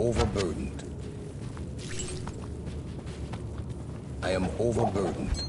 overburdened. I am overburdened.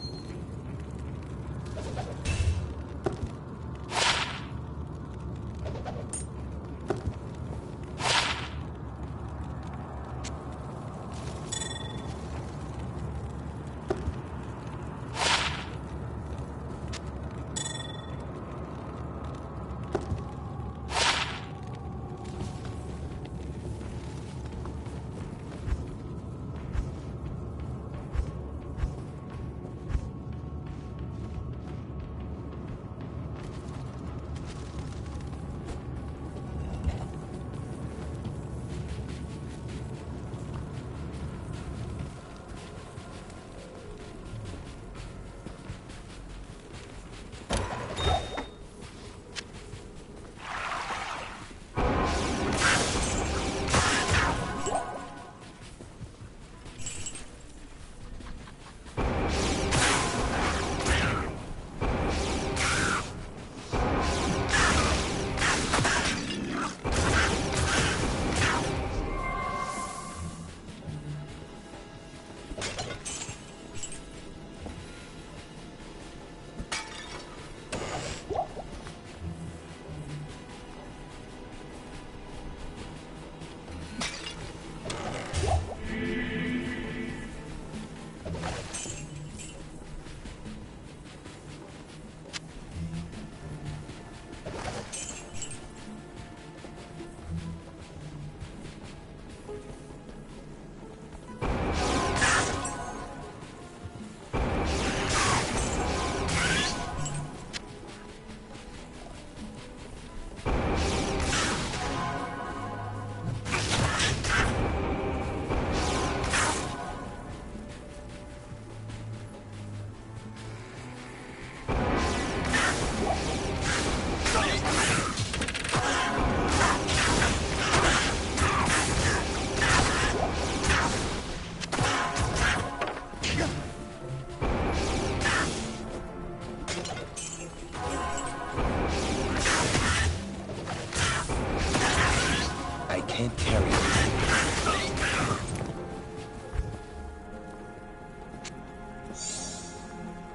Can't carry it.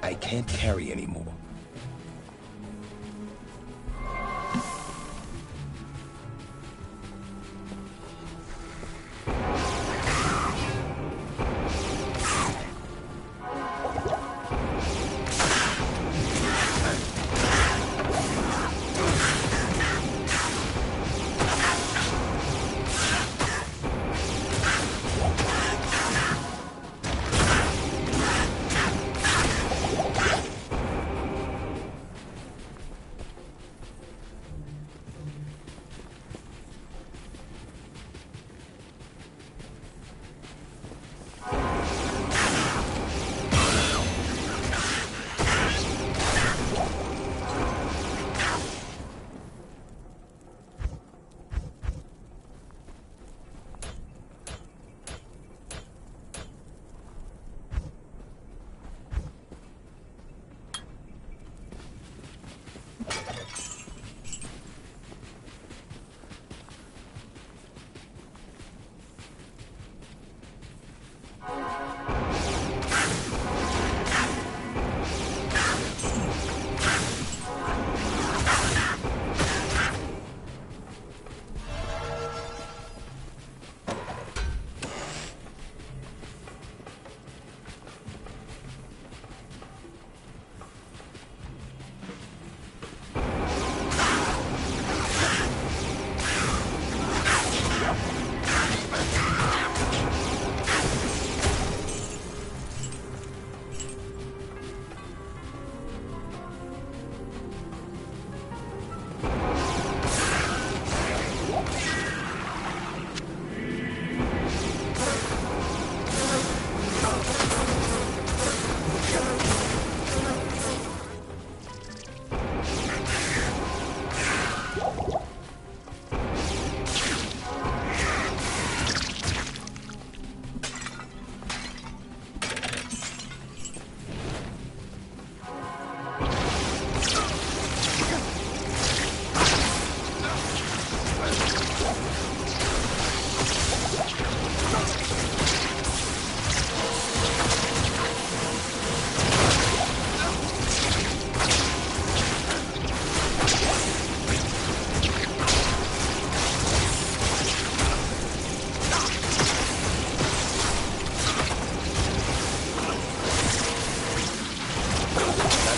I can't carry anymore.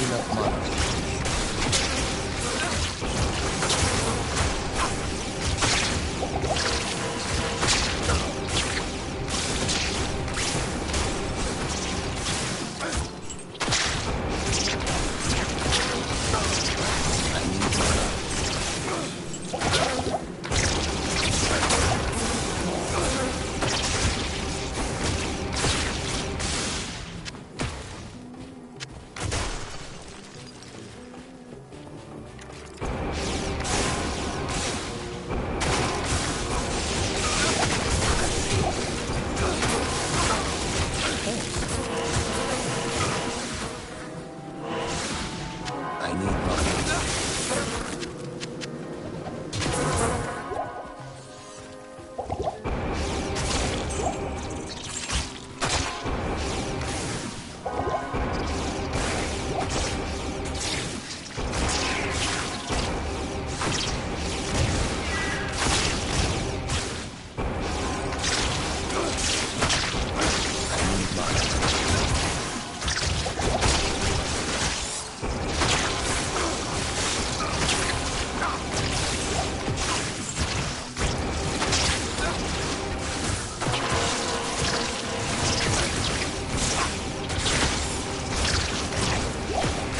Not enough mana.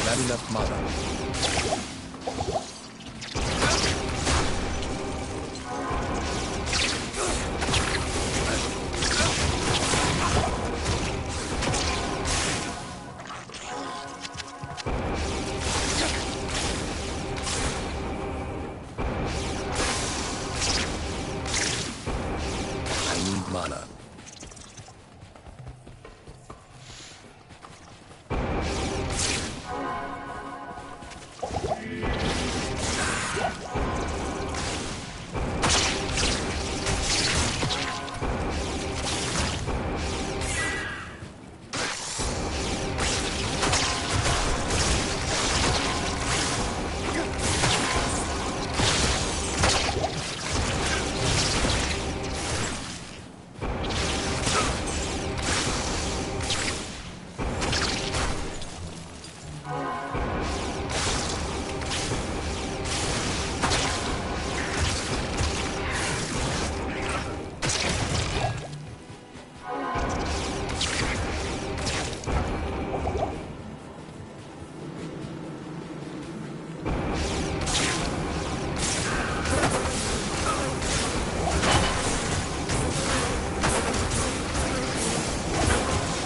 Not enough mana. I need mana.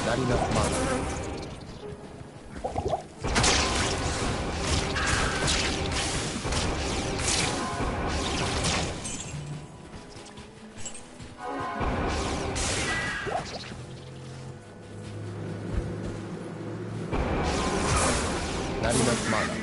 Not enough mana. Not enough mana.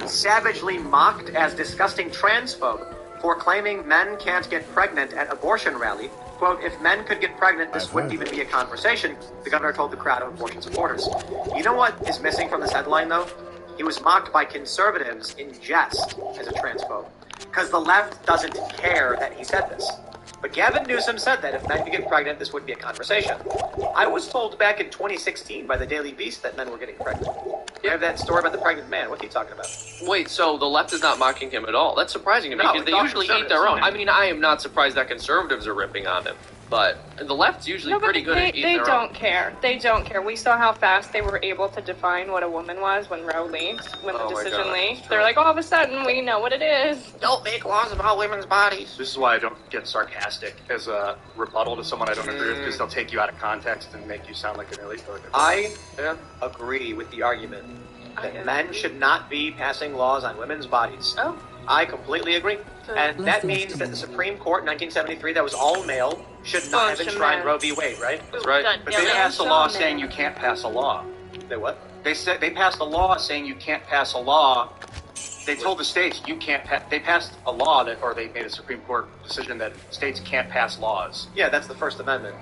savagely mocked as disgusting transphobe for claiming men can't get pregnant at abortion rally. Quote, if men could get pregnant, this wouldn't even be a conversation, the governor told the crowd of abortion supporters. You know what is missing from this headline, though? He was mocked by conservatives in jest as a transphobe, because the left doesn't care that he said this. But Gavin Newsom said that if men could get pregnant, this would be a conversation. I was told back in 2016 by the Daily Beast that men were getting pregnant. I have that story about the pregnant man. What are you talking about? Wait, so the left is not mocking him at all? That's surprising to me, because they usually eat their own. I mean, I am not surprised that conservatives are ripping on him. But the left's usually pretty good at eating their own. They don't care. They don't care. We saw how fast they were able to define what a woman was when Roe leaked, when the decision leaked. They're like, all of a sudden, we know what it is. Don't make laws about women's bodies. This is why I don't get sarcastic as a rebuttal to someone I don't agree with, because they'll take you out of context and make you sound like an elite. I agree with the argument that men should not be passing laws on women's bodies. Oh. I completely agree. And that means that the Supreme Court in 1973, that was all male, should not have enshrined Roe v. Wade, right? That's right. But they passed a law saying you can't pass a law. They what? They said they passed a law saying you can't pass a law. They told the states you can't. They passed a law that, or they made a Supreme Court decision that states can't pass laws. Yeah, that's the First Amendment.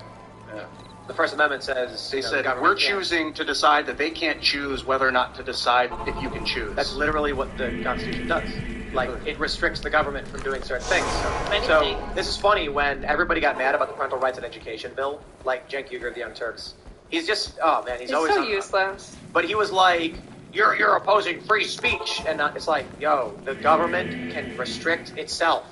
Yeah. The First Amendment says they said we're choosing to decide that they can't choose whether or not to decide if you can choose. That's literally what the Constitution does. Like, it restricts the government from doing certain things. So this is funny when everybody got mad about the Parental Rights and Education bill, like Cenk Uygur of the Young Turks. He's just, oh man, he's always so useless. But he was like, you're opposing free speech, and it's like, yo, the government can restrict itself.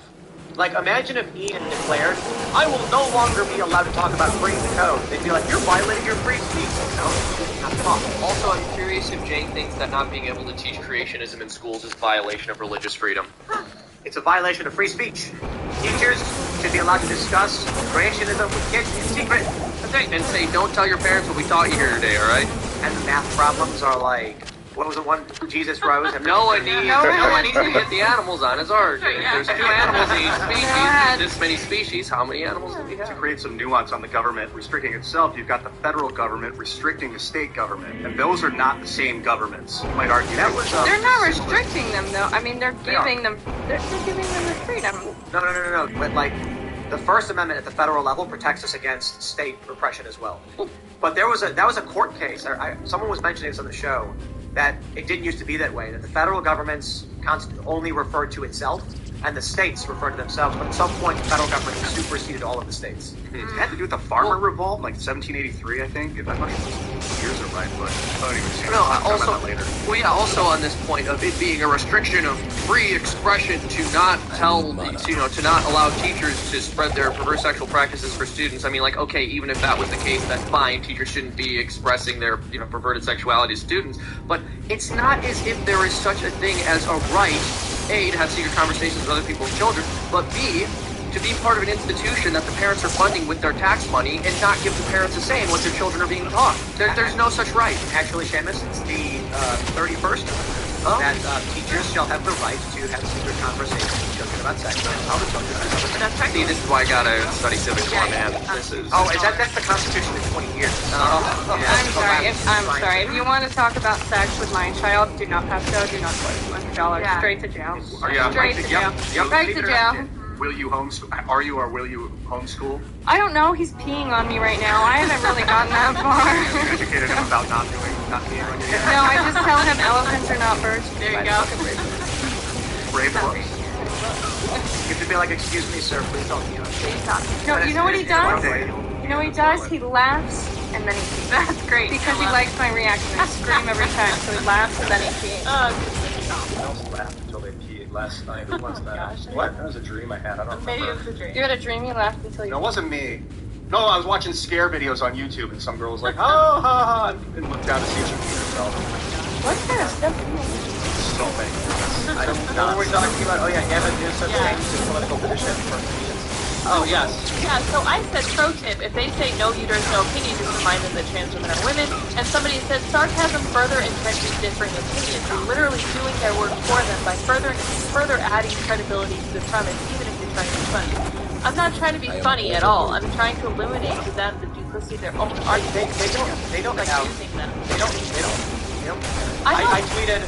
Like, imagine if Ian declared, I will no longer be allowed to talk about freeing the code. They'd be like, you're violating your free speech. No, not possible. Also, I'm curious if Jay thinks that not being able to teach creationism in schools is a violation of religious freedom. It's a violation of free speech. Teachers should be allowed to discuss creationism with kids in secret. Okay, and say, don't tell your parents what we taught you here today, all right? And the math problems are like, what was the one Jesus rose? No one needs to get the animals on his ark. There's 2 animals in each species. There's this many species. How many animals do we have? To create some nuance on the government restricting itself, you've got the federal government restricting the state government, and those are not the same governments. You might argue that was. They're not restricting them, though. I mean, they're giving them. They're giving them the freedom. No. But like, the First Amendment at the federal level protects us against state repression as well. But that was a court case. Someone was mentioning this on the show, that it didn't used to be that way, that the federal government's only referred to itself, and the states referred to themselves, but at some point the federal government superseded all of the states. It had to do with the farmer revolt, like 1783, I think. If I'm not sure the years are right, but also on this point of it being a restriction of free expression to not tell, to not allow teachers to spread their perverse sexual practices for students. I mean, like, okay, even if that was the case, that's fine. Teachers shouldn't be expressing their, perverted sexuality to students. But it's not as if there is such a thing as a right, A, to have secret conversations with other people's children, but B, to be part of an institution that the parents are funding with their tax money and not give the parents a say in what their children are being taught. There's no such right. Actually, Seamus, it's the 31st that teachers shall have the right to have secret conversations with children about sex. See, this is why I gotta study civics more, man. That's the Constitution in 20 years. I'm sorry. If you want to talk about sex with my child, do not pass go, do not collect $200. Straight to jail. Straight to jail. Straight to jail. Will you homeschool? Are you or will you homeschool? I don't know. He's peeing on me right now. I haven't really gotten that far. You educated him about not peeing on you? No, I just tell him elephants are not birds. There you go. Brave looks. You have to be like, excuse me, sir, please don't pee on me. No, you know what he does? You know what he does? He laughs and then he pees. That's great. Because he likes my reaction. I scream every time, so he laughs and then he pees. Last night. Who was that? What? That was a dream I had. I don't remember. Maybe it was a dream. You had a dream you laughed until you... No, it wasn't me. No, I was watching scare videos on YouTube, and some girl was like, ha, ha, ha, and looked down to see if she peed herself. What kind of stuff do you make? So many. I don't know what we're talking about. Oh, yeah, Gavin Newsom changed his political position for comedians. Oh, yes. Yeah, so I said, pro tip, if they say no uterus, no opinion, just remind them that trans women are women. And somebody said, sarcasm further entrenches differing opinions. You're literally doing their work for them by further adding credibility to the premise, even if you're trying to be funny. I'm not trying to be funny at all. I'm trying to illuminate to them the duplicity of their own arguments. They don't like have, using them. They don't. I tweeted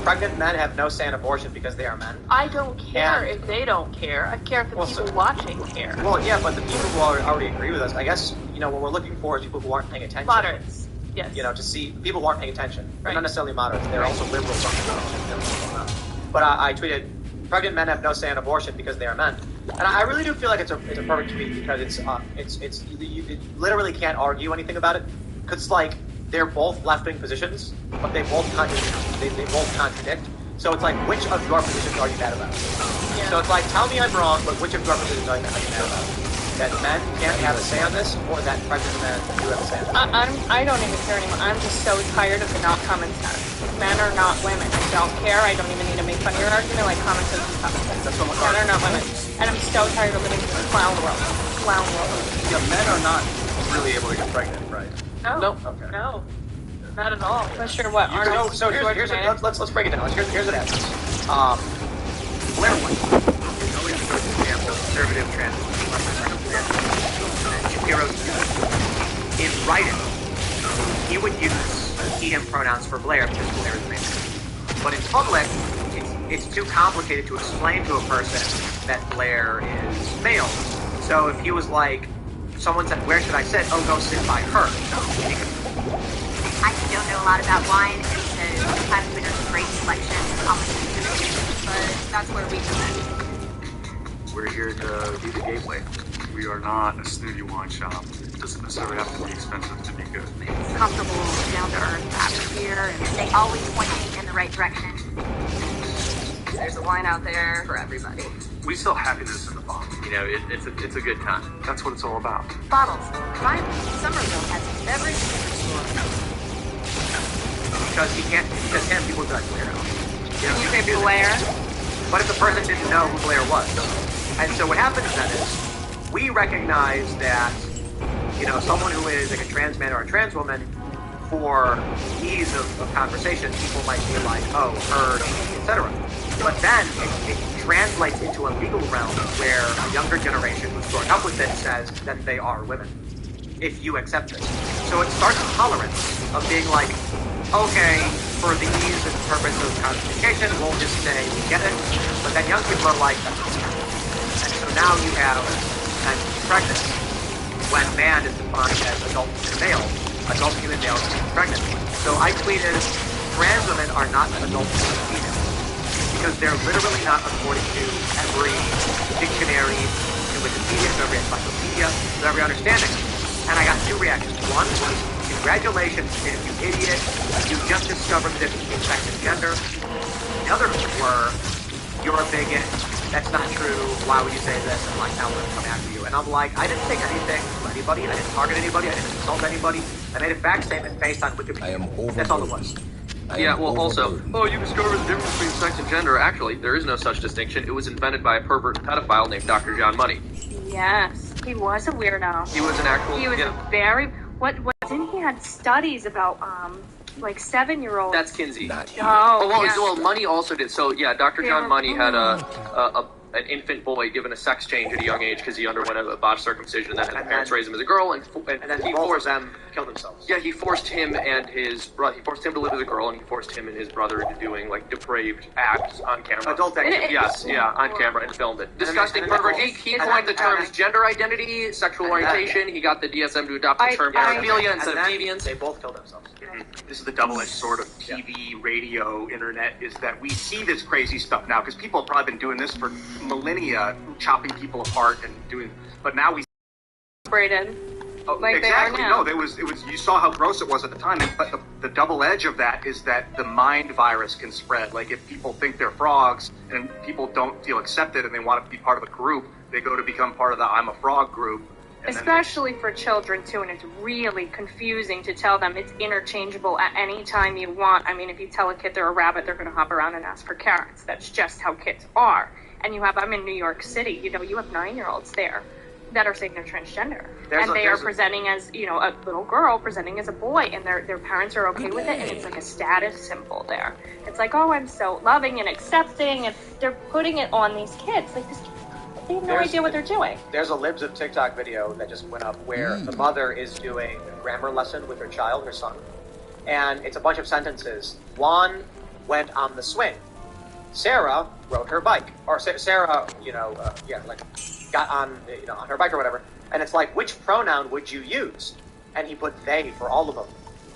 Pregnant men have no say in abortion because they are men. I don't care if they don't care. I care if the people watching care. Well, yeah, but the people who already agree with us, I guess, what we're looking for is people who aren't paying attention. Moderates. Yes. To see people who aren't paying attention. Right. They're not necessarily moderates. They're also liberals on the. But I tweeted, pregnant men have no say in abortion because they are men. And I really do feel like it's a perfect tweet because you literally can't argue anything about it because like they're both left-wing positions, but they both contradict. So it's like, which of your positions are you mad about? Yeah. So it's like, tell me I'm wrong, but which of your positions are you mad about? That men can't have a say on this, or that pregnant men do have a say on this? I don't even care anymore. I'm just so tired of the not common sense. Men are not women. I don't care. I don't even need to make fun of your argument. Like, common sense is common sense. Men are not women. And I'm so tired of living in this clown world. Yeah, men are not really able to get pregnant, right? No. Okay. No. Not at all. But sure, what? So here's let's break it down. Here's what happens. Blair White, conservative trans in writing, he would use he/him pronouns for Blair because Blair is male. But in public, it's too complicated to explain to a person that Blair is male. So if he was like, someone said, "Where should I sit?" "Oh, go sit by her." I don't know a lot about wine, and so sometimes when there's a great selection, but that's where we come in. We're here to be the gateway. We are not a snooty wine shop. It doesn't necessarily have to be expensive to be good. It's comfortable, down-to-earth atmosphere, and they always point me in the right direction. There's a wine out there for everybody. We sell happiness in the bottle. It's a good time. That's what it's all about. Bottles. Right? Somerville has a beverage store. Because people be like, Blair. You say Blair? But if the person didn't know who Blair was. And so what happens then is, we recognize that, someone who is like a trans man or a trans woman, for ease of conversation, people might be like, oh, her, etc. But then it translates into a legal realm where a younger generation who's growing up with it says that they are women, if you accept it. So it starts a tolerance of being like, okay, for the ease and purpose of communication, we'll just say we get it. But then young people are like, and so now you have men pregnant, when man is defined as adult human male is pregnant. So I tweeted, trans women are not adult human females, because they're literally not according to every dictionary, to Wikipedia, to every encyclopedia, to every understanding. And I got two reactions. One was, congratulations, you idiot, you just discovered the difference between sex and gender. The other were, you're a bigot, that's not true, why would you say this, and like, now we're gonna come after you. And I'm like, I didn't take anything from anybody, I didn't target anybody, I didn't insult anybody, I made a fact statement based on Wikipedia. That's all it was. Yeah, well, also, you discovered the difference between sex and gender. Actually, there is no such distinction. It was invented by a pervert pedophile named Dr. John Money. Yes, he was a weirdo. He was an actual... He was a very... What didn't he had studies about, like 7-year-olds? That's Kinsey. Well, Money also did. So, yeah, Dr. John Money had an infant boy given a sex change at a young age because he underwent a botched circumcision, and then his parents raised him as a girl, and then he forced them killed themselves. Yeah, he forced him and his brother. He forced him to live as a girl, and he forced him and his brother into doing like depraved acts on camera. Adult activity. Yes, on camera, and filmed it. Disgusting pervert. He coined the terms gender identity, sexual orientation. He got the DSM to adopt the term paraphilia instead of deviance. They both killed themselves. This is the double-edged sword of TV, radio, internet, is that we see this crazy stuff now, because people have probably been doing this for millennia, chopping people apart and doing, but now we... Braden. Like exactly. They are now. No, it was. You saw how gross it was at the time. But the double edge of that is that the mind virus can spread. Like if people think they're frogs and people don't feel accepted and they want to be part of a group, they go to become part of the I'm a frog group. Especially for children too, and it's really confusing to tell them it's interchangeable at any time you want. I mean, if you tell a kid they're a rabbit, they're going to hop around and ask for carrots. That's just how kids are. And I'm in New York City. You have 9-year-olds there that are saying they're transgender, and they are presenting as a little girl presenting as a boy, and their parents are okay with it, and it's like a status symbol there. It's like, oh, I'm so loving and accepting, and they're putting it on these kids. Like they have no idea what they're doing. There's a Libs of TikTok video that just went up where the mother is doing a grammar lesson with her child, her son, and it's a bunch of sentences. One went on the swing. Sarah rode her bike, or Sarah, got on, on her bike or whatever. And it's like, which pronoun would you use? And he put they for all of them.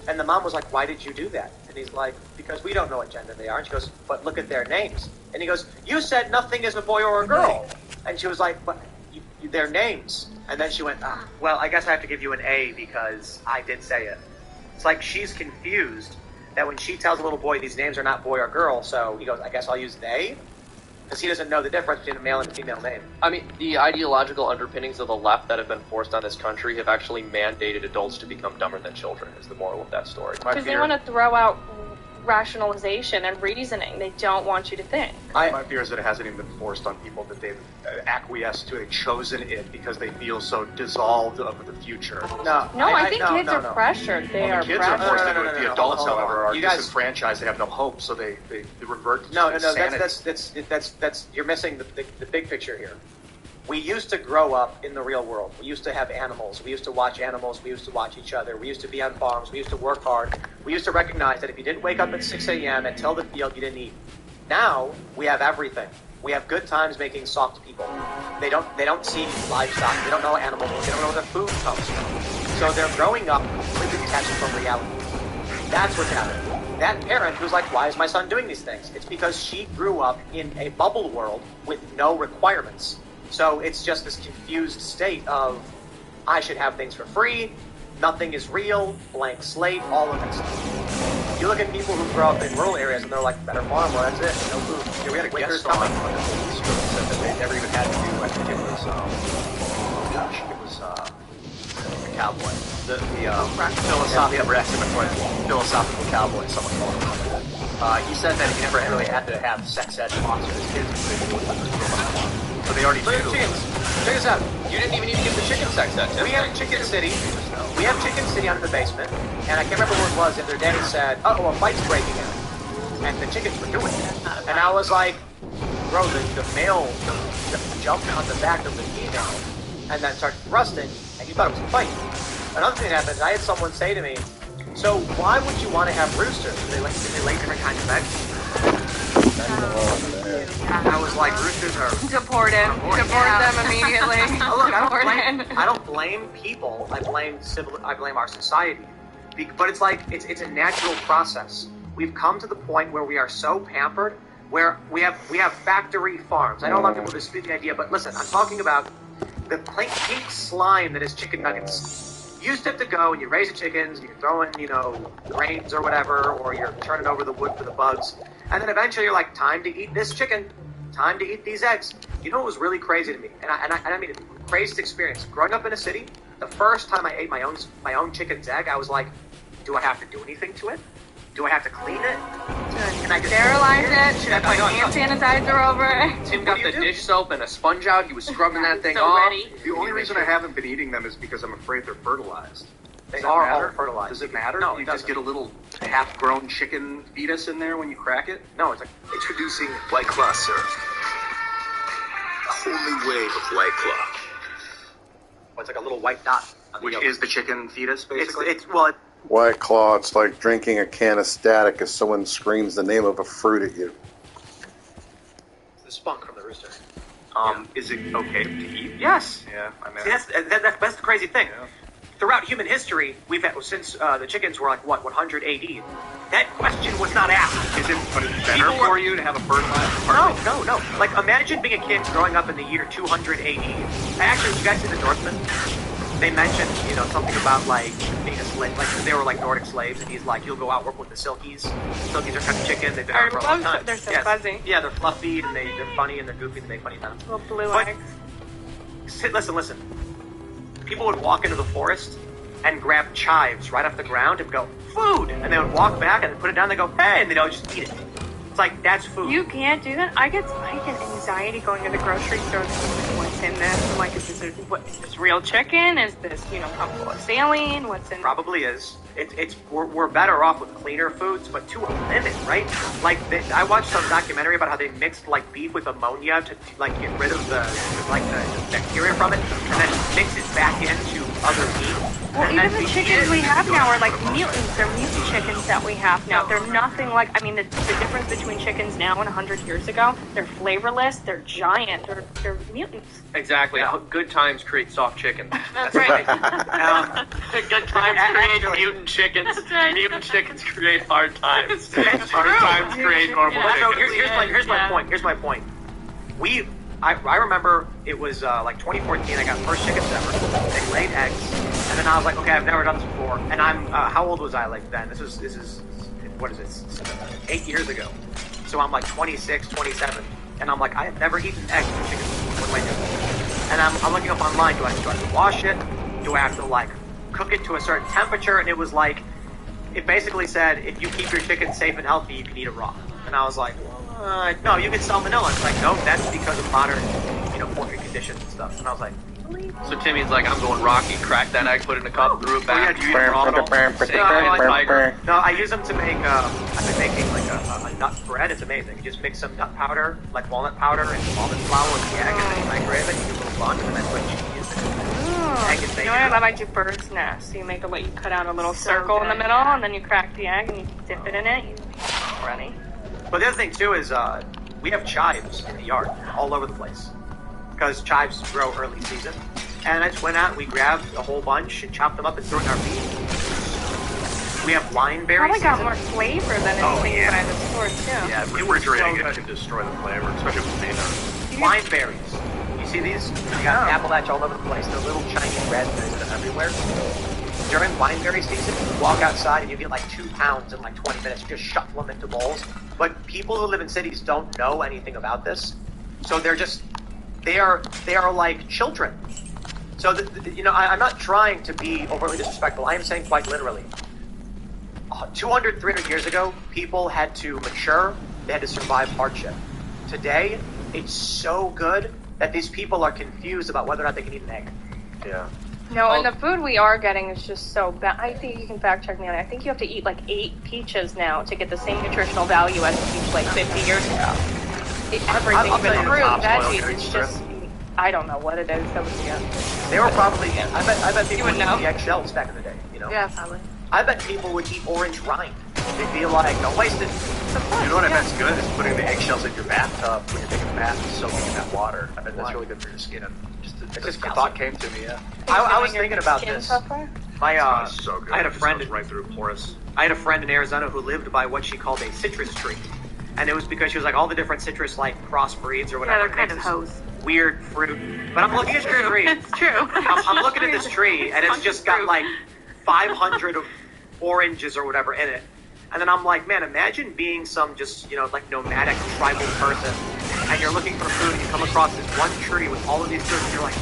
And the mom was like, why did you do that? And he's like, because we don't know what gender they are. And she goes, but look at their names. And he goes, you said nothing is a boy or a girl. And she was like, but their names. And then she went, well, I guess I have to give you an A because I did say it. It's like she's confused that when she tells a little boy these names are not boy or girl, so he goes, I guess I'll use they? Because he doesn't know the difference between a male and a female name. I mean, the ideological underpinnings of the left that have been forced on this country have actually mandated adults to become dumber than children, is the moral of that story. Because they want to throw out rationalization and reasoning. They don't want you to think. My fear is that it hasn't even been forced on people, that they've acquiesced to it, chosen it because they feel so dissolved of the future. I think kids are pressured. They are kids pressured. are forced into it. The adults, however, are you guys, disenfranchised. They have no hope, so they revert to insanity. That's you're missing the big picture here. We used to grow up in the real world. We used to have animals. We used to watch animals. We used to watch each other. We used to be on farms. We used to work hard. We used to recognize that if you didn't wake up at 6 a.m. and till the field, you didn't eat. Now we have everything. We have good times making soft people. They don't see livestock. They don't know animals. They don't know where their food comes from. So they're growing up completely detached from reality. That's what's happening. That parent who's like, why is my son doing these things? It's because she grew up in a bubble world with no requirements. So it's just this confused state of, I should have things for free, nothing is real, blank slate, all of that stuff. You look at people who grow up in rural areas and they're like, better farm, well that's it, no food. Yeah, we had a guest on that they never even had to do, I think it was, the cowboy. The philosophical cowboy, someone called him. He said that he never really had to have sex ed talks with his kids because so they already do. Chickens. Check us out. You didn't even need to give the chicken sex ed. We have Chicken City. We have Chicken City out in the basement, and I can't remember what it was. The other day said, a fight's breaking out, and the chickens were doing it. And I was like, bro, the male jumped on the back of the female, and then started thrusting, and you thought it was a fight. Another thing that happened, I had someone say to me, so why would you want to have roosters? Do they lay different kinds of eggs? I was like, roosters are deport them immediately. Look, I don't blame people. I blame our society. But it's like it's a natural process. We've come to the point where we are so pampered, where we have factory farms. I know a lot of people dispute the idea, but listen, I'm talking about the pink slime that is chicken nuggets. You used to have to go and you raise the chickens, you're throwing, grains or whatever, or you're turning over the wood for the bugs. And then eventually you're like, time to eat this chicken, time to eat these eggs. You know what was really crazy to me? And I mean, craziest experience. Growing up in a city, the first time I ate my own chicken's egg, I was like, do I have to do anything to it? Do I have to clean it? Can I sterilize it? Should I put hand sanitizer over it? Tim got the dish soap and a sponge out. He was scrubbing that thing so off. ready. The only reason I haven't been eating them is because I'm afraid they're fertilized. They are all fertilized. Does it matter? No, you just get a little half-grown chicken fetus in there when you crack it? No, it's like introducing White Claw syrup. The holy way of White Claw. Well, it's like a little white dot. Which is the chicken fetus, basically? White Claw, it's like drinking a can of static as someone screams the name of a fruit at you. The spunk from the rooster. Is it okay to eat? Yes. Yeah, I mean... See, that's the crazy thing. Yeah. Throughout human history, we've had, since the chickens were like, 100 AD, that question was not asked. Is it better for you to have a fertilized partner? No. Like, imagine being a kid growing up in the year 200 AD. Actually, did you guys see the Northman? They mentioned, something about, like, being a slave, like, they were, like, Nordic slaves, and he's like, you'll go out work with the Silkies. Silkies are kind of chicken, they've been around for a long time. They're so fuzzy. Yeah, they're fluffy, and they're funny, and they're goofy, and they make funny sounds. Little blue eggs. Listen. People would walk into the forest and grab chives right off the ground and go, food! And they would walk back and put it down and they go, hey! And they'd all just eat it. It's like, that's food. You can't do that? I get anxiety going to the grocery store. What's in this? I'm like, is this real chicken? Is this, full of saline? What's in? Probably is. We're better off with cleaner foods, but to a limit, right? Like, I watched some documentary about how they mixed, like, beef with ammonia to like, get rid of the bacteria from it, and then mix it back into other meat. Well, even the chickens we have now are like mutants. They're mutant chickens that we have now. They're nothing like, I mean, the difference between chickens now and 100 years ago, they're flavorless, they're giant, they're mutants. Exactly. Good times create soft chicken. That's right. Good times create mutant chickens. Mutant chickens create hard times. Hard times create normal So chickens. here's my point. Here's my point. I remember it was like 2014. I got first chickens ever. They laid eggs, and then I was like, okay, I've never done this before. And I'm how old was I like then? This is what is it? 8 years ago. So I'm like 26, 27, and I'm like, I have never eaten eggs from chickens. What do I do? And I'm looking up online. Do I have to wash it? Do I have to like cook it to a certain temperature? And it was like, it basically said if you keep your chicken safe and healthy, you can eat it raw. And I was like, no, you get salmonella. It's like, no, that's because of modern, poultry conditions and stuff. And I was like, really? So Timmy's like, I'm going Rocky, cracked that egg, put it in a cup, threw it back. Yeah, do you eat raw? Tiger. No, I use them to make, I've been making like a nut bread. It's amazing. You just mix some nut powder, like walnut powder and walnut flour with the egg, and then you microwave it, you do a little bun, and then put cheese and egg and bacon. You know what I love? I do bird's nest. So you cut out a little circle in the middle, and then you crack the egg, and you dip it in it. You ready. But the other thing too is we have chives in the yard all over the place because chives grow early season. And I just went out and we grabbed a whole bunch and chopped them up and threw it in our feed. We have line berries. Probably got more flavor than anything by the store too. Yeah, refrigerating it can destroy the flavor, especially with potatoes. Line berries. You see these? You got Appalachia all over the place. They're little Chinese raspberries that are everywhere. During wineberry season, you walk outside and you get like 2 pounds in like 20 minutes. You just shuffle them into bowls. But people who live in cities don't know anything about this, so they are like children. So I'm not trying to be overly disrespectful. I am saying quite literally. 200, 300 years ago, people had to mature. They had to survive hardship. Today, it's so good that these people are confused about whether or not they can eat an egg. Yeah. No, and the food we are getting is just so bad. I think you can fact check me on it. I think you have to eat like 8 peaches now to get the same nutritional value as a peach like 50 years ago. Everything, even fruit, veggies, it's just, I don't know what it is. They were probably, I bet people would eat the eggshells back in the day, Yeah, probably. I bet people would eat orange rind. They'd be like, don't waste it. You know what I bet's good is putting the eggshells in your bathtub when you're taking a bath and soaking in that water. I bet that's really good for your skin. Just a thought came to me, yeah. I was thinking about this. So good. I had a friend right through porous. I had a friend in Arizona who lived by what she called a citrus tree. And it was because she was like all the different citrus like crossbreeds or whatever. Yeah, they're kind of hoes. Weird fruit. But I'm looking at this tree. It's true. I'm looking at this tree and it's just got like 500 of oranges or whatever in it. And then I'm like, man, imagine being some just, like nomadic tribal person and you're looking for food and you come across this one tree with all of these fruits and you're like,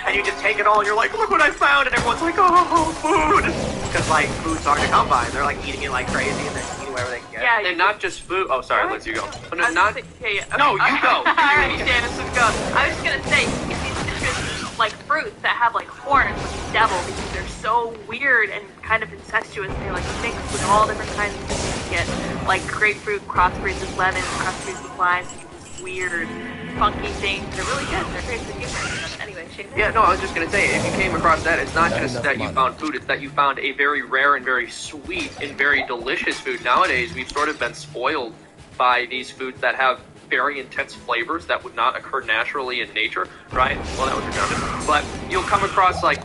and you just take it all and you're like, look what I found, and everyone's like, oh, food, because like food's hard to come by and they're like eating it like crazy and they're eating whatever they can get. Yeah, and not just food. Oh, sorry, Liz, you go. No, you go. Alright, Janice, go. I was just gonna say, these citrus like fruits that have like horns like the devil because they're so weird and kind of incestuous. They like mix with all different kinds of things. You get like grapefruit crossbreeds with lemons, crossbreeds with limes. You get these weird, funky things. They're really good. They're great for humans. Anyway, Shane. Yeah, no, I was just gonna say, if you came across that, it's not just that you found food, it's that you found a very rare and very sweet and very delicious food. Nowadays, we've sort of been spoiled by these foods that have very intense flavors that would not occur naturally in nature, right? Well, that was redundant. But you'll come across, like,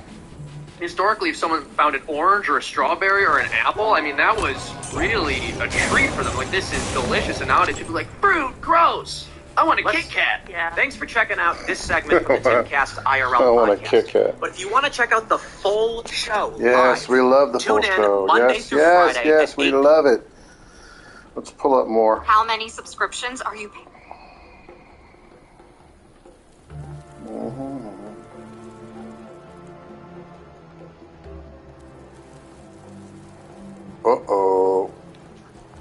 historically, if someone found an orange or a strawberry or an apple, I mean, that was really a treat for them. Like, this is delicious. And nowadays, people are like, fruit, gross. I want a Kit Kat. Yeah. Thanks for checking out this segment of the Timcast IRL I want a podcast. Kit Kat. But if you want to check out the full show, Yes, we love the full tune in show. Monday Yes, through yes, Friday yes, at we 8. love it. Let's pull up more. How many subscriptions are you paying? Uh-oh.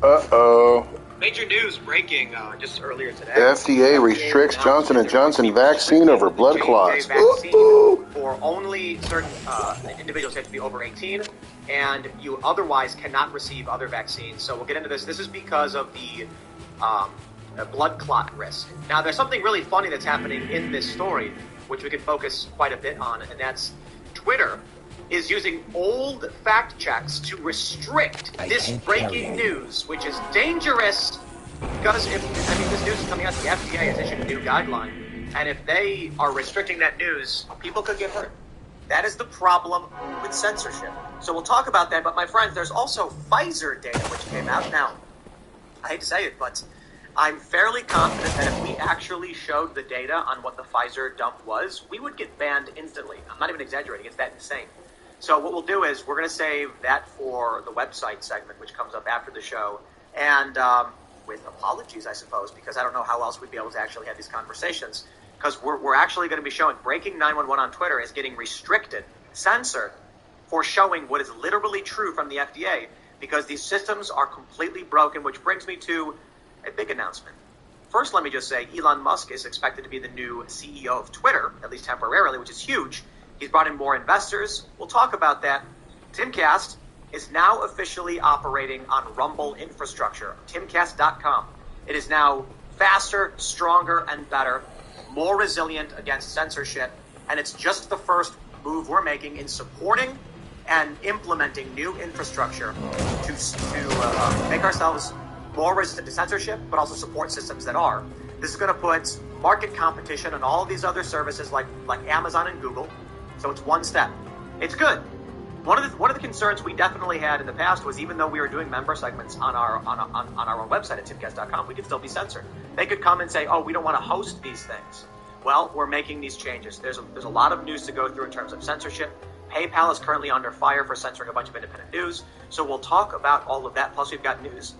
Uh-oh. Major news breaking just earlier today. FDA restricts Johnson & Johnson vaccine over blood clots. Vaccine for only certain individuals have to be over 18, and you otherwise cannot receive other vaccines. So we'll get into this. This is because of the blood clot risk. Now, there's something really funny that's happening in this story. which we could focus quite a bit on, and that's Twitter is using old fact checks to restrict this breaking news, which is dangerous because this news is coming out, the FDA has issued a new guideline, and if they are restricting that news, people could get hurt. That is the problem with censorship. So we'll talk about that, but my friends, there's also Pfizer data which came out. Now, I hate to say it, but I'm fairly confident that if we actually showed the data on what the Pfizer dump was, we would get banned instantly. I'm not even exaggerating, it's that insane. So what we'll do is we're going to save that for the website segment, which comes up after the show, and with apologies, I suppose, because I don't know how else we'd be able to actually have these conversations, because we're actually going to be showing Breaking 911 on Twitter is getting restricted, censored, for showing what is literally true from the FDA, because these systems are completely broken, which brings me to a big announcement. First, let me just say Elon Musk is expected to be the new CEO of Twitter, at least temporarily, which is huge. He's brought in more investors. We'll talk about that. Timcast is now officially operating on Rumble infrastructure, timcast.com. It is now faster, stronger, and better, more resilient against censorship, and it's just the first move we're making in supporting and implementing new infrastructure to make ourselves more resistant to censorship, but also support systems that are. This is going to put market competition on all of these other services like Amazon and Google. So it's one step. It's good. One of the concerns we definitely had in the past was even though we were doing member segments on our own website at timcast.com, we could still be censored. They could come and say, "Oh, we don't want to host these things." Well, we're making these changes. There's a lot of news to go through in terms of censorship. PayPal is currently under fire for censoring a bunch of independent news. So we'll talk about all of that. Plus, we've got news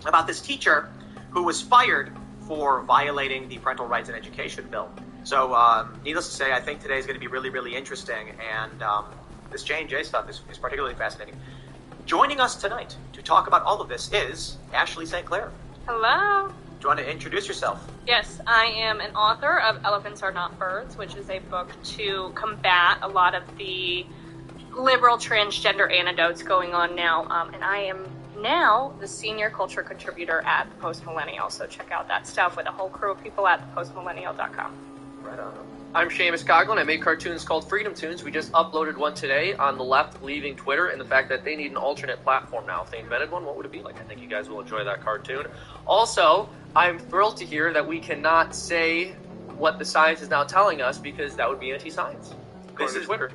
about this teacher who was fired for violating the Parental Rights in Education bill. So, needless to say, I think today is going to be really, really interesting, and this J&J stuff is particularly fascinating. Joining us tonight to talk about all of this is Ashley St. Clair. Hello. Do you want to introduce yourself? Yes, I am an author of Elephants Are Not Birds, which is a book to combat a lot of the liberal transgender anecdotes going on now, and I am now the senior culture contributor at The Post Millennial, so check out that stuff with a whole crew of people at thepostmillennial.com. Right on. I'm Seamus Coughlin. I make cartoons called Freedom Tunes. We just uploaded one today on the left leaving Twitter and the fact that they need an alternate platform now. If they invented one, what would it be like? I think you guys will enjoy that cartoon. Also, I'm thrilled to hear that we cannot say what the science is now telling us because that would be anti-science. This is Twitter.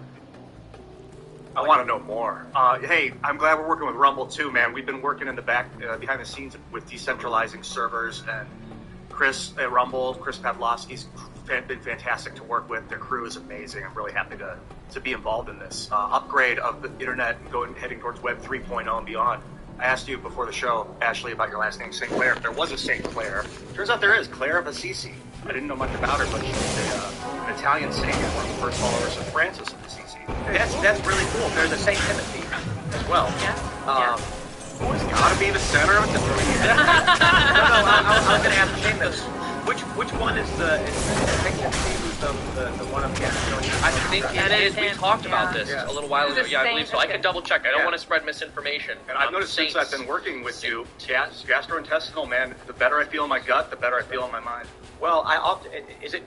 I want to know more. Hey, I'm glad we're working with Rumble too, man. We've been working in the back, behind the scenes with decentralizing servers, and Chris at Rumble, Chris Pavlovsky's been fantastic to work with. Their crew is amazing. I'm really happy to be involved in this upgrade of the internet and heading towards Web 3.0 and beyond. I asked you before the show, Ashley, about your last name, St. Clair. If there was a St. Clair, turns out there is, Claire of Assisi. I didn't know much about her, but she's an Italian saint, one of the first followers of Francis of Assisi. That's really cool. There's a St. Timothy as well. Yeah. Always gotta be the center of the I was going to ask Seamus, which one is the St. Timothy who's the one of the I think it is. We talked about this a little while ago. Who's a Yeah, I saint? believe so. I can double check. I don't want to spread misinformation. And I've noticed since I've been working with you, gastrointestinal, man, the better I feel in my gut, the better I feel in my mind. Well, is it?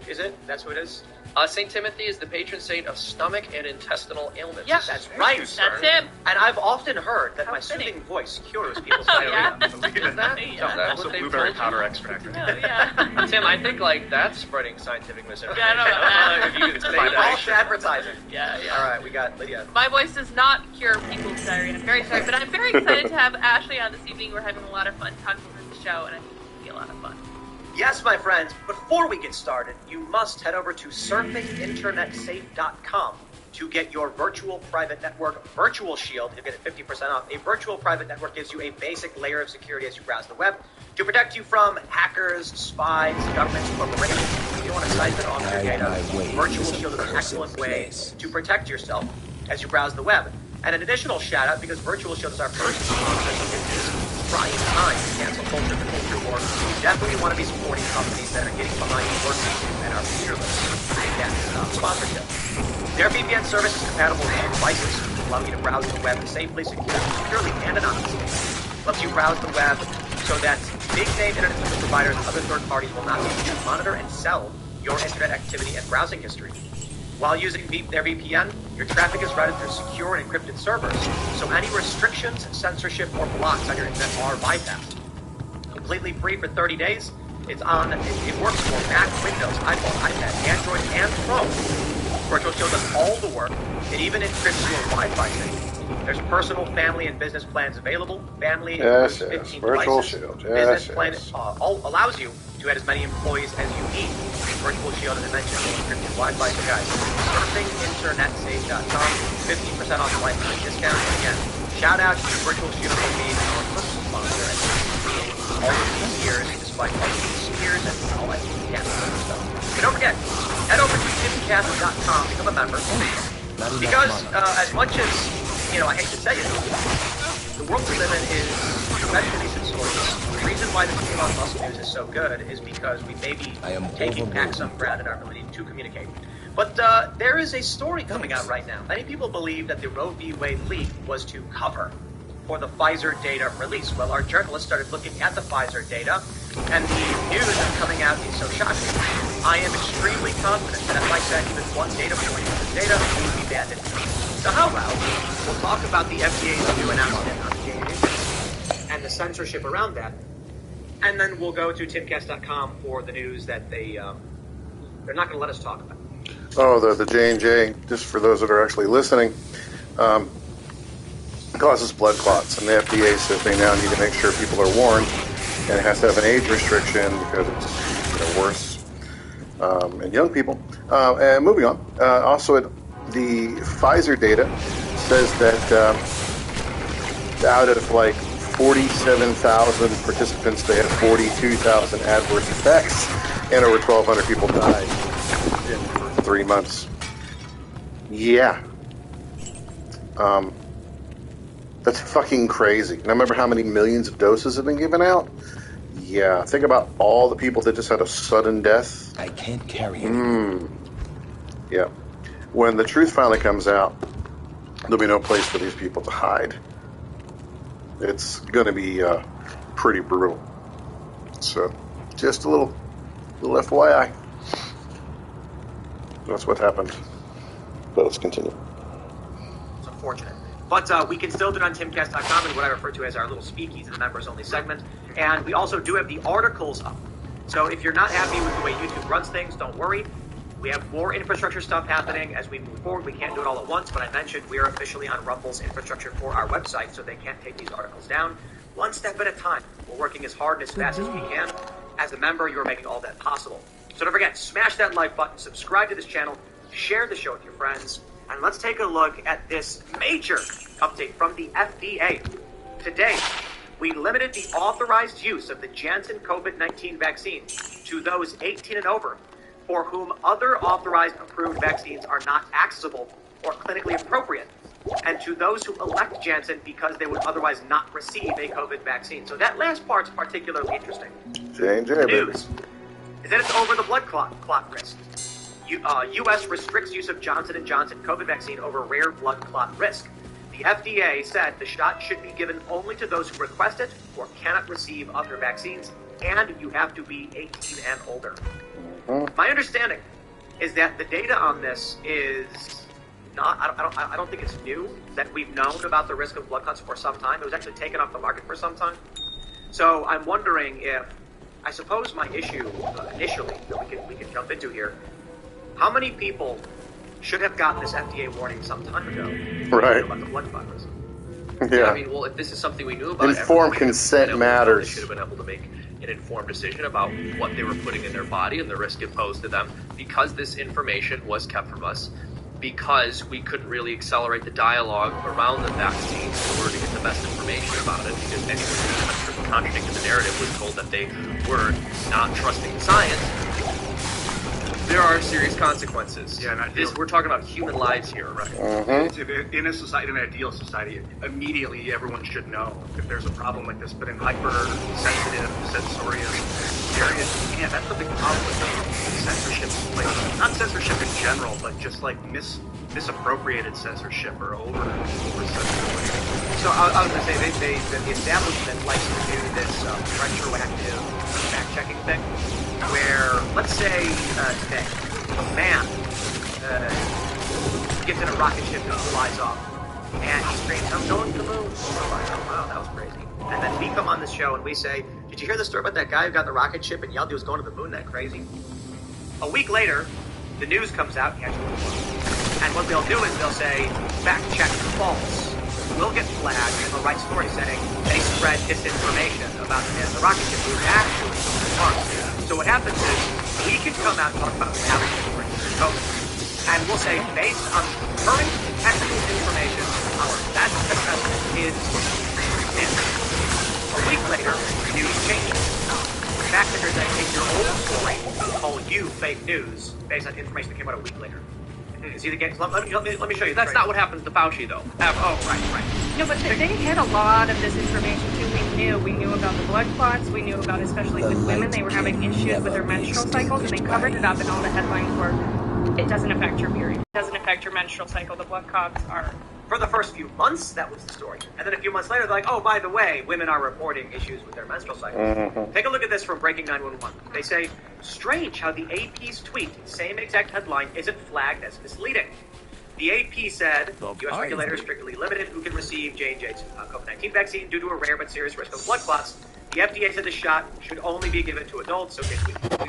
That's who it is? St. Timothy is the patron saint of stomach and intestinal illness. Yes, that's right. That's him. And I've often heard that my soothing voice cures people's diarrhea. Is that? Yeah. That's Also what they've blueberry told you? powder extract. Yeah. Tim, I think that's spreading scientific misinformation. Yeah, I know. If you could say False that. advertising. Yeah. All right, we got Lydia. My voice does not cure people's diarrhea. I'm very sorry, but I'm very excited to have Ashley on this evening. We're having a lot of fun talking about the show, and I think it'll be a lot of fun. Yes, my friends, before we get started, you must head over to surfinginternetsafe.com to get your virtual private network Virtual Shield. You'll get it 50% off. A virtual private network gives you a basic layer of security as you browse the web to protect you from hackers, spies, governments, corporations. If you want to siphon off your data, Virtual Shield is an excellent way to protect yourself as you browse the web. And an additional shout out, because Virtual Shield is our first sponsor in this trying time to cancel culture, the culture war. We definitely want to be supporting companies that are getting behind the work we do and are fearless in that sponsorship. Their VPN service is compatible with all devices, allowing you to browse the web safely, securely, and anonymously. Lets you browse the web so that big name internet service providers and other third parties will not be able to monitor and sell your internet activity and browsing history. While using their VPN, your traffic is routed through secure and encrypted servers, so any restrictions, censorship, or blocks on your internet are bypassed. Completely free for 30 days, it works for Mac, Windows, iPhone, iPad, Android, and Chrome. Virtual Shield does all the work. It even encrypts your Wi-Fi signal. There's personal, family, and business plans available. Family includes 15 Virtual devices. Shield. Business plan allows you to add as many employees as you need. Virtual Shield, as I mentioned, will encrypt your Wi-Fi. So guys, surfinginternetsave.com, 15% off lifetime discount. And again, shout out to Virtual Shield for being our first sponsor and all of these years, despite all of these years and all that stuff. But don't forget, head over to timcast.com, become a member. Because as much as, I hate to say it, the world we live in is, especially recent stories, the reason why this Elon Musk news is so good is because we may be taking back some ground in our ability to communicate. But there is a story coming out right now. Many people believe that the Roe v. Wade leak was to cover for the Pfizer data release. Well, our journalists started looking at the Pfizer data, and the news that's coming out is so shocking. I am extremely confident that if I said even one data point of this data, it would be banned. So how about we'll talk about the FDA's new announcement on J&J and the censorship around that, and then we'll go to timcast.com for the news that they're not going to let us talk about. Oh, the J&J, just for those that are actually listening, causes blood clots, and the FDA says they now need to make sure people are warned, and it has to have an age restriction because it's worse in young people. And moving on, also the Pfizer data says that out of like 47,000 participants, they had 42,000 adverse effects, and over 1,200 people died in 3 months. Yeah. That's fucking crazy. Now remember how many millions of doses have been given out? Yeah. Think about all the people that just had a sudden death. I can't carry it. Yeah. When the truth finally comes out, there'll be no place for these people to hide. It's going to be pretty brutal. So, just a little FYI. That's what happened. But let's continue. It's unfortunate. But we can still do it on timcast.com and what I refer to as our little speakeasy, the members-only segment. And we also do have the articles up. So if you're not happy with the way YouTube runs things, don't worry. We have more infrastructure stuff happening as we move forward. We can't do it all at once, but I mentioned we are officially on Rumble's infrastructure for our website, so they can't take these articles down. One step at a time. We're working as hard and as fast as we can. As a member, you're making all that possible. So don't forget, smash that like button, subscribe to this channel, share the show with your friends, and let's take a look at this major update from the FDA. Today, we limited the authorized use of the Janssen COVID-19 vaccine to those 18 and over, for whom other authorized approved vaccines are not accessible or clinically appropriate, and to those who elect Janssen because they would otherwise not receive a COVID vaccine. So that last part's particularly interesting. J&J, the news is that it's over the blood clot risk. U.S. restricts use of Johnson & Johnson COVID vaccine over rare blood clot risk. The FDA said the shot should be given only to those who request it or cannot receive other vaccines, and you have to be 18 and older. My understanding is that the data on this is not, I don't think it's new, that we've known about the risk of blood clots for some time. It was actually taken off the market for some time. So I'm wondering if, I suppose my issue initially that we can jump into here, how many people should have gotten this FDA warning some time ago about the blood clot risk? Yeah. I mean, well, if this is something we knew about, informed consent matters. They should have been able to make an informed decision about what they were putting in their body and the risk imposed to them, because this information was kept from us, because we couldn't really accelerate the dialogue around the vaccines in order to get the best information about it, because anyone who contradicted the narrative was told that they were not trusting the science. There are serious consequences. Yeah, we're talking about human lives here, right? In a society, in an ideal society, immediately everyone should know if there's a problem like this. But in hypersensitive, sensorious areas, that's the big problem with censorship. Like, not censorship in general, but just like misappropriated censorship or over censorship. So I was going to say, the establishment likes to do this retroactive fact-checking thing, where let's say today, a man gets in a rocket ship and flies off, and he screams, "I'm going to the moon." We're like, "Oh wow, that was crazy." And then we come on this show and we say, "Did you hear the story about that guy who got in the rocket ship and yelled he was going to the moon? That crazy?" A week later, the news comes out, he actually won. And what they'll do is they'll say, "Fact check, false." We'll get flagged and they'll write stories saying they spread disinformation about the rocket ship who actually won. So what happens is we can come out and talk about reality and we'll say, based on current technical information, our best assessment is this. A week later, news changes. Fact checkers that take your old story and call you fake news based on information that came out a week later. See the game? Let me show you. That's not what happens to Fauci, though. Oh, right. No, but they hid a lot of this information too. We knew about the blood clots. We knew about, especially with women, they were having issues with their menstrual cycles, and they covered it up, and all the headlines were, "It doesn't affect your period. It doesn't affect your menstrual cycle. The blood clots are." For the first few months, that was the story. And then a few months later, they're like, "Oh, by the way, women are reporting issues with their menstrual cycles." Take a look at this from Breaking 911. They say, "Strange how the AP's tweet, same exact headline, isn't flagged as misleading." The AP said, U.S. regulators strictly limited who can receive J&J's COVID-19 vaccine due to a rare but serious risk of blood clots. The FDA said the shot should only be given to adults, so we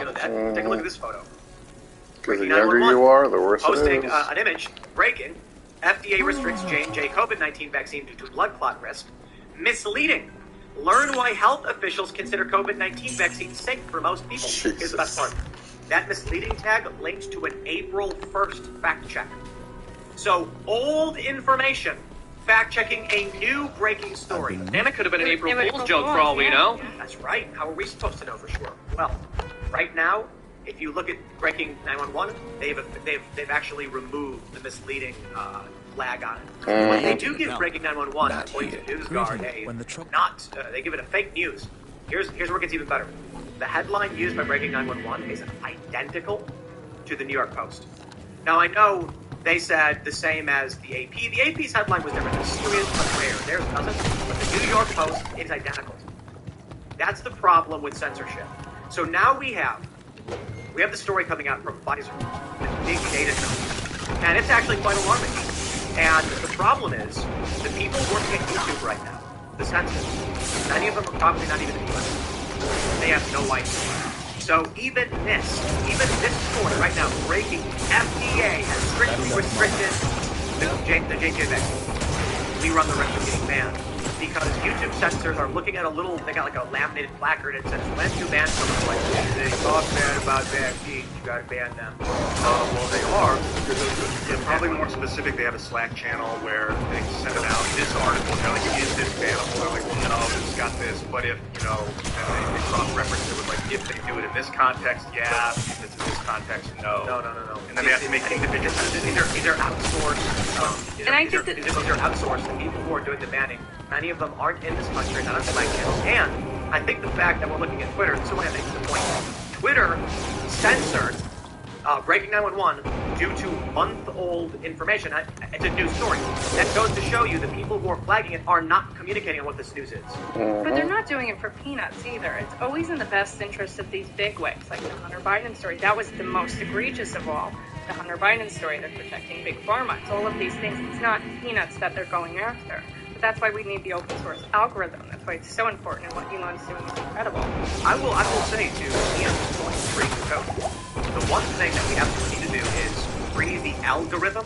know that. Take a look at this photo. Because the younger you are, the worse it posting is. An image, breaking, FDA restricts J&J COVID-19 vaccine due to blood clot risk. Misleading. Learn why health officials consider COVID-19 vaccine safe for most people. Jesus. Here's the best part. That misleading tag linked to an April 1st fact check. So, old information, fact-checking a new breaking story. And it could have been an April Fool's joke for all we know. That's right. How are we supposed to know for sure? Well, right now, if you look at Breaking 911, they've actually removed the misleading flag on it. When they do give Breaking 911, according to NewsGuard, they give it a fake news. Here's where it gets even better. The headline used by Breaking 911 is identical to the New York Post. Now, I know they said the same as the AP. The AP's headline was different. Serious but rare. Theirs doesn't. But the New York Post is identical. That's the problem with censorship. So now we have the story coming out from Pfizer, the big data set, and it's actually quite alarming. And the problem is, the people working at YouTube right now, the censors, many of them are probably not even in the US. They have no idea. So even this story right now, breaking, FDA has strictly restricted the J&J vaccine. We run the risk of getting banned. Because YouTube censors are looking at they got like a laminated placard that says, when to ban someone, like, they talk bad about vaccines, you gotta ban them. Well, they are. Yeah, probably more specific, they have a Slack channel where they send it out, this article, they're like, is this bannable? They're like, well, no, it's got this, but if, and they cross-reference it with, like, if they do it in this context, yeah, if it's in this context, no. No. And then they have to make individual decisions. These are outsourced. These are outsourced. The people who are doing the banning, many of them aren't in this country, not on Slack channels. And I think the fact that we're looking at Twitter, someone makes the point. Twitter censored Breaking 911 due to month-old information. It's a new story. That goes to show you the people who are flagging it are not communicating on what this news is. But they're not doing it for peanuts either. It's always in the best interest of these bigwigs, like the Hunter Biden story. That was the most egregious of all. The Hunter Biden story, they're protecting Big Pharma. It's all of these things. It's not peanuts that they're going after. But that's why we need the open source algorithm. That's why it's so important, and what Elon's doing is incredible. I will say to Ian's point, free the code. The one thing that we absolutely need to do is free the algorithm,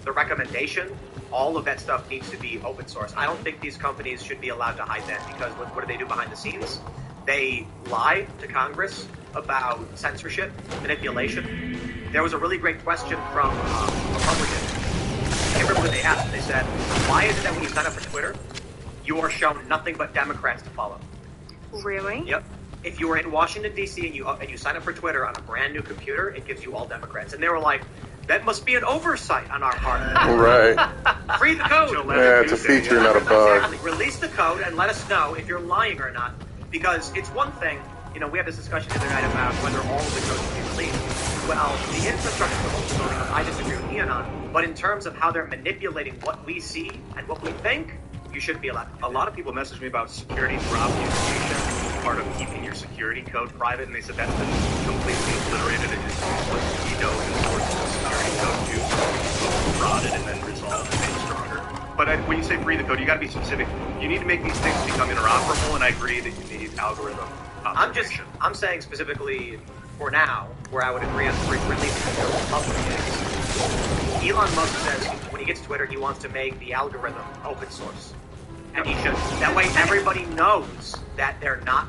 the recommendation. All of that stuff needs to be open source. I don't think these companies should be allowed to hide that, because what do they do behind the scenes? They lie to Congress about censorship, manipulation. There was a really great question from Republicans. I can't remember what they asked. They said, why is it that when you sign up for Twitter, you are shown nothing but Democrats to follow? Really? Yep. If you are in Washington, D.C. and you sign up for Twitter on a brand new computer, it gives you all Democrats. And they were like, that must be an oversight on our part. Right. Free the code. Yeah, it's a feature, not a bug. Exactly. Release the code and let us know if you're lying or not. Because it's one thing, we had this discussion the other night about whether all of the code should be released. Well, the infrastructure for building, I disagree with Ian on, but in terms of how they're manipulating what we see and what we think, you shouldn't be allowed. A lot of people message me about security for obfuscation. part of keeping your security code private, and they said that's been completely obliterated. It is useless. You know, the sources of security code to fraud it and then resolve and make stronger. But when you say free the code, you got to be specific. You need to make these things become interoperable, and I agree that you need algorithm optimization. I'm saying specifically for now, where I would agree on releasing the public is, Elon Musk says when he gets Twitter, he wants to make the algorithm open source. And he should. That way everybody knows that they're not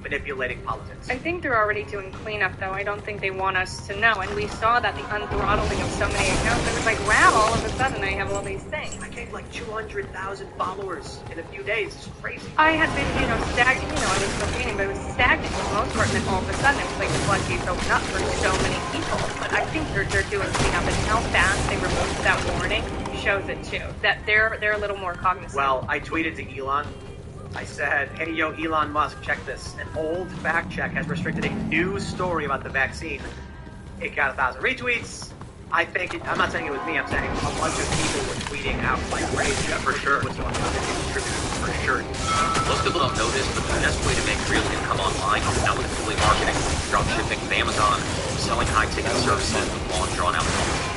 manipulating politics. I think they're already doing cleanup, though. I don't think they want us to know. And we saw that the unthrottling of so many accounts. It was like, wow, all of a sudden I have all these things. I gained like 200,000 followers in a few days. It's crazy. I had been, stagnant. I was still gaining, but it was stagnant for the most part. And then all of a sudden it was like the floodgates open up for so many people. But I think they're doing cleanup, and how fast they removed that warning shows it too. That they're a little more cognizant. Well, I tweeted to Elon. I said, hey, yo, Elon Musk, check this. An old fact check has restricted a new story about the vaccine. It got 1,000 retweets. I'm not saying it was me, I'm saying a bunch of people were tweeting out like crazy. Yeah, for sure. What's going on? For sure. Most people don't know this, but the best way to make real income online is not with affiliate marketing, drop shipping with Amazon, selling high-ticket services with long, drawn-out calls.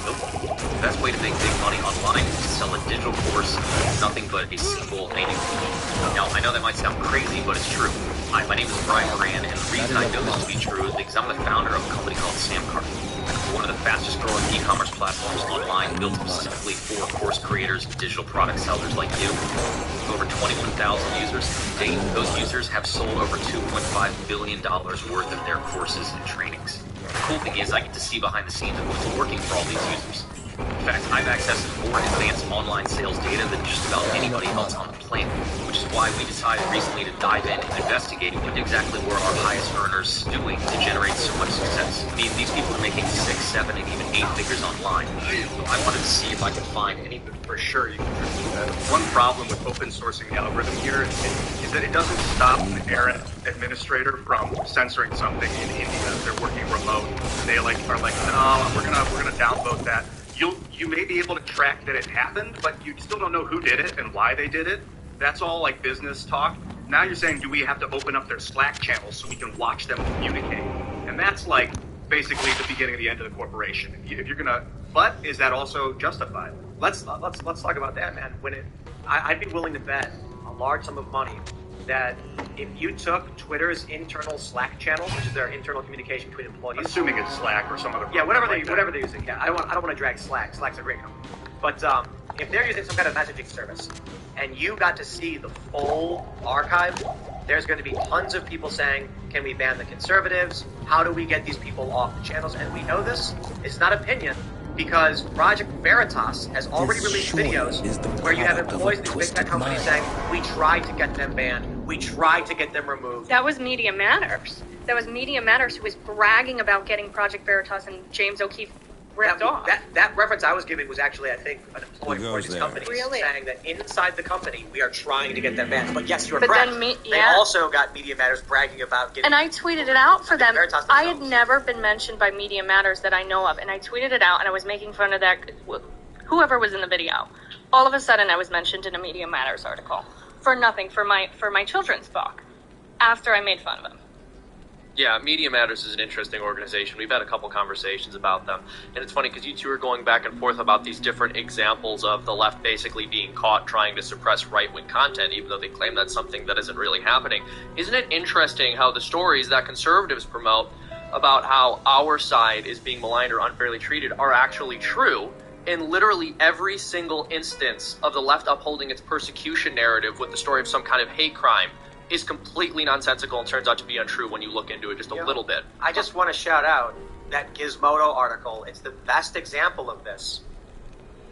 The best way to make big money online is to sell a digital course with nothing but a simple landing page. Now, I know that might sound crazy, but it's true. Hi, my name is Brian Moran, and the reason I know this to be true is because I'm the founder of a company called Samcart. We're one of the fastest growing e-commerce platforms online, built specifically for course creators and digital product sellers like you. With over 21,000 users to date, those users have sold over $2.5 billion worth of their courses and trainings. The cool thing is I get to see behind the scenes of what's working for all these users. In fact, I've access to more advanced online sales data than just about anybody else on the planet, which is why we decided recently to dive in and investigate what exactly were our highest earners doing to generate so much success. I mean, these people are making 6, 7, and even 8 figures online. So I wanted to see if I could find any. For sure, you can do that. One problem with open sourcing the algorithm here is that it doesn't stop an errant administrator from censoring something in India. They're working remote. They are like, no, we're gonna downvote that. You may be able to track that it happened, but you still don't know who did it and why they did it. That's all like business talk. Now you're saying, do we have to open up their Slack channels so we can watch them communicate? And that's like basically the beginning of the end of the corporation. If you're gonna, but is that also justified? Let's talk about that, man. I'd be willing to bet a large sum of money that if you took Twitter's internal Slack channel, which is their internal communication between employees, assuming it's Slack or some other whatever they're using. Yeah, I don't want to drag Slack. Slack's a great company, but if they're using some kind of messaging service, and you got to see the full archive, there's going to be tons of people saying, "Can we ban the conservatives? How do we get these people off the channels?" And we know this. It's not opinion. Because Project Veritas has already released videos where you have employees of these big tech companies saying, we tried to get them banned, we tried to get them removed. That was Media Matters. That was Media Matters who was bragging about getting Project Veritas and James O'Keefe ripped off. That reference I was giving was actually, I think, an employee for this company saying that inside the company we are trying to get them banned. But yes, you're correct. They also got Media Matters bragging about getting. And I tweeted it out for them. I had never been mentioned by Media Matters that I know of, and I tweeted it out, and I was making fun of that whoever was in the video. All of a sudden, I was mentioned in a Media Matters article for nothing, for my children's book. After I made fun of them. Yeah, Media Matters is an interesting organization. We've had a couple conversations about them. And it's funny because you two are going back and forth about these different examples of the left basically being caught trying to suppress right-wing content, even though they claim that's something that isn't really happening. Isn't it interesting how the stories that conservatives promote about how our side is being maligned or unfairly treated are actually true? In literally every single instance of the left upholding its persecution narrative with the story of some kind of hate crime is completely nonsensical and turns out to be untrue when you look into it just a little bit. I just want to shout out that Gizmodo article. It's the best example of this.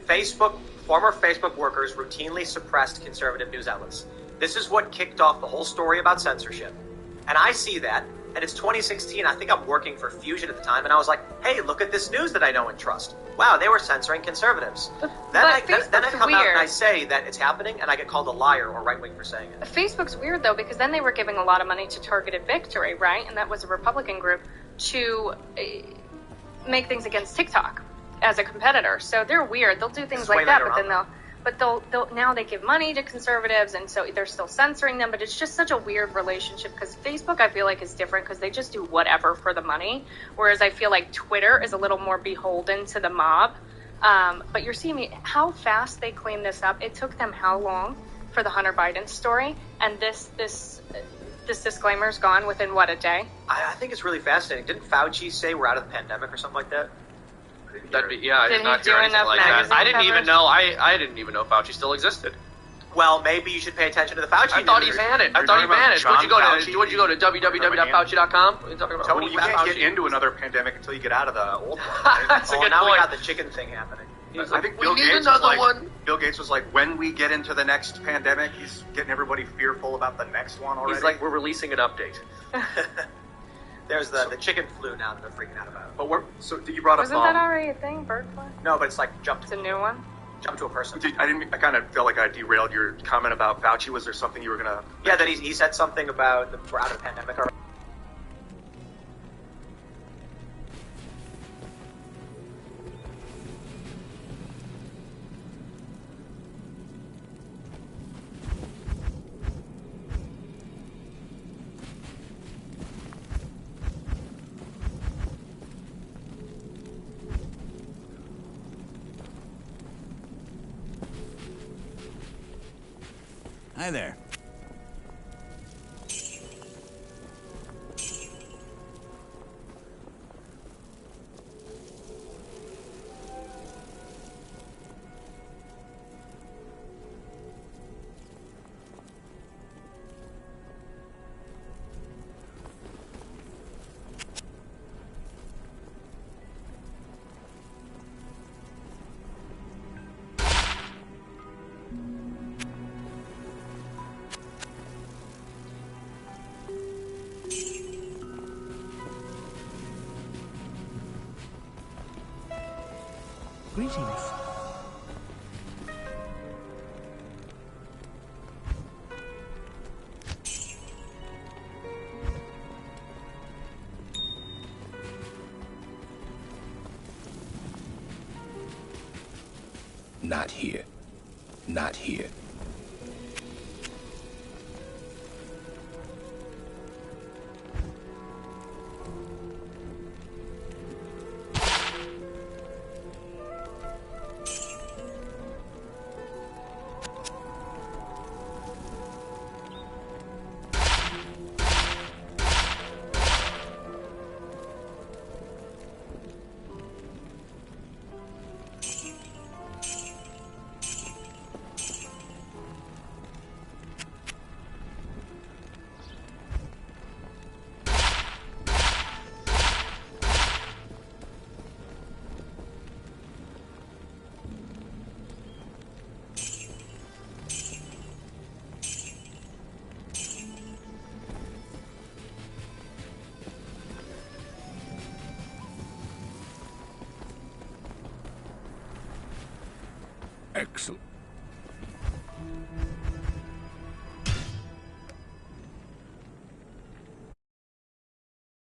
Former Facebook workers routinely suppressed conservative news outlets. This is what kicked off the whole story about censorship. And I see that, and it's 2016. I think I'm working for Fusion at the time, and I was like, hey, look at this news that I know and trust. Wow, they were censoring conservatives. Then I come out and I say that it's happening, and I get called a liar or right-wing for saying it. Facebook's weird, though, because then they were giving a lot of money to Targeted Victory, right? And that was a Republican group to make things against TikTok as a competitor. So they're weird. They'll do things like that, but then but they'll now they give money to conservatives, and so they're still censoring them. But it's just such a weird relationship because Facebook, I feel like, is different because they just do whatever for the money, whereas I feel like Twitter is a little more beholden to the mob. But you're seeing how fast they clean this up. It took them how long for the Hunter Biden story, and this disclaimer's gone within what, a day? I think it's really fascinating. Didn't Fauci say we're out of the pandemic or something like that? That'd be, yeah, I Did did not he hear do anything enough like that. magazine I didn't even covers? know. I didn't even know Fauci still existed. Well, maybe you should pay attention to the Fauci. I thought he news. vanished. I You're thought he talking about vanished. John What'd you go to Fauci? www.fauci.com? What are you talking about? Tony You can't Fauci. get into another pandemic until you get out of the old one. That's a Oh, good now we point. got the chicken thing happening. I think We Bill need Gates was another like, one. Bill Gates was like, when we get into the next pandemic, he's getting everybody fearful about the next one already. He's like, we're releasing an update. There's the chicken flu now that they're freaking out about. but so you brought Wasn't up. that already a thing, bird flu? No, but it's like jump It's a new one. to a person. I kind of felt like I derailed your comment about Fauci. Was there something you were gonna? Yeah, that he said something about we're out of the pandemic already. Hi there. Greetings. Not here. Not here. Excellent.